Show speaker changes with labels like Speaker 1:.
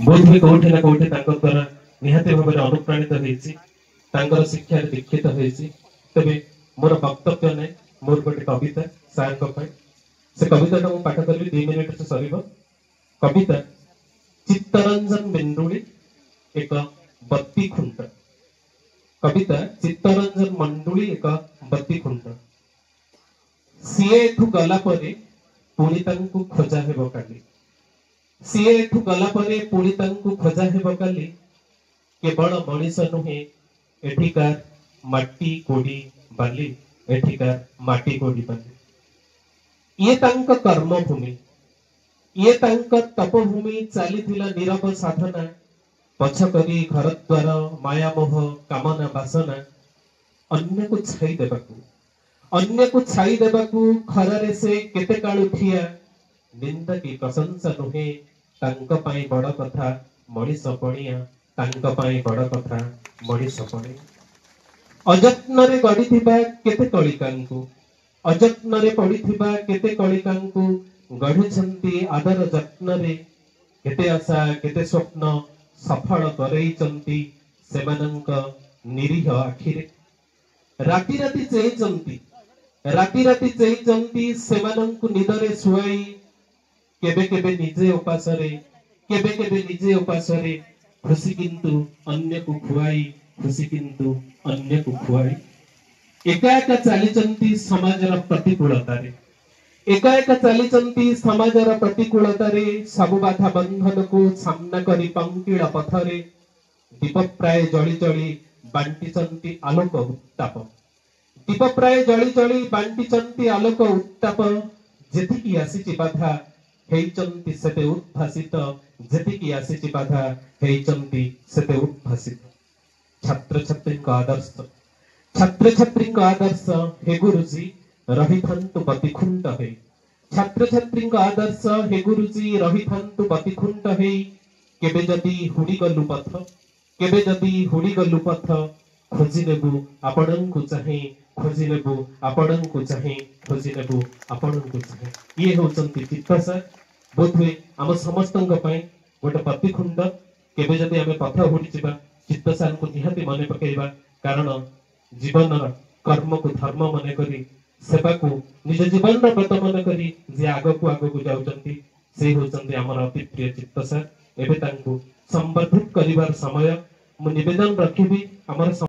Speaker 1: बोधहुए कोठे ना कोठे द्वारा निहाती भाव में अनुप्राणित होकर शिक्षा दीक्षित होती। तेरे मोर वक्तव्य नहीं, मोर गोटे कविता सार से कविता को पाठ करी 2 मिनिट से सर। कविता चित्तरंजन बिंदुड़ी एक बत्ती खुंट। कविता चित्तरंजन मंडुली एक बत्ती खुंट। सीए एठू गला परे पुणी तांकु खोजा हेबो काली। सीए एठू गला परे पुणी तांकु खोजा हेबो काली। केवल मनीष नुहे एठिकार माटी कोड़ी बाली, एठिकार माटी कोड़ी बाली। ये तांक कर्मभूमि, ये तांक तपभूमि चलीथिला नीरव साधना। पछकरी घर द्वार मायामोह कामना बासना। अन्य को छाई देबाकू, अन्य को छाई देबाकू खरारे से केते काल उठिया। निंदा की प्रशंसा नुहे तांक पाई बड़ कथा मनीष पणिया। तांक पाई बड़ कथा मनीष पणिया। अजत्न रे गढ़िथिबा केते कलिकांकु, अजत्न रे पड़िथिबा केते कलिकांकु गढ़िछंती आदर जत्न रे। केते आशा केते स्वप्न सफल करैचंती सेमानंक निरीह आखिरे। राति राति चेइचंती, राति राति चेइचंती सेमानंकु निदरे सुआई। केबे केबे निजे उपासरे, केबे केबे निजे उपासरे खुशी किंतु अन्य को खुआई, खुशी किंतु अन्य को खुआई। एका एका चलीचंती समाजर प्रतिकूलतारे, एका एका चलीचंती समाजर प्रतिकूलतारे। सबु बाधा बंधन को सामना करी पंकिल पथरे दीप प्राय जली जली बांटिचंती आलोक उत्ताप। दीप प्राय जली जली बांटिचंती आलोक उत्ताप। जेतिकी आसीची बाधा हेइचंती सेते उद्भासित, जेतिकी आसीची बाधा हेइचंती सेते उद्भासित। छात्र छात्री का आदर्श, छात्र छात्री का आदर्श हे गुरुजी रहिथंतु बतिखुंट है। छात्र छात्री का आदर्श हे गुरुजी रहिथंतु बतिखुंट है। केबे जदी हुडी गलु पथ, केबे जदी हुडी गलु पथ खोजी नेबु आपणंकु चाहे, खोजी नेबु आपणंकु चाहे, खोजी नेबु आपणंकु चाहे। ये होचंती चित्तसार। बोधहुए आम समस्तंक पई गोटे बतिखुंट। केबे जदी आमे पथ हुडी जिबा चित्तसार को निहाती मने पकेइबा। कारण जीवन कर्म को धर्म मन करी, सेवा को निज जीवन व्रत मन करी जे आगकू आगकू जाउचंती से होचंती हमर अति प्रिय चित्तसार। एबे तांकू संबर्धित करिवार समय मु निवेदन रखिबी हमर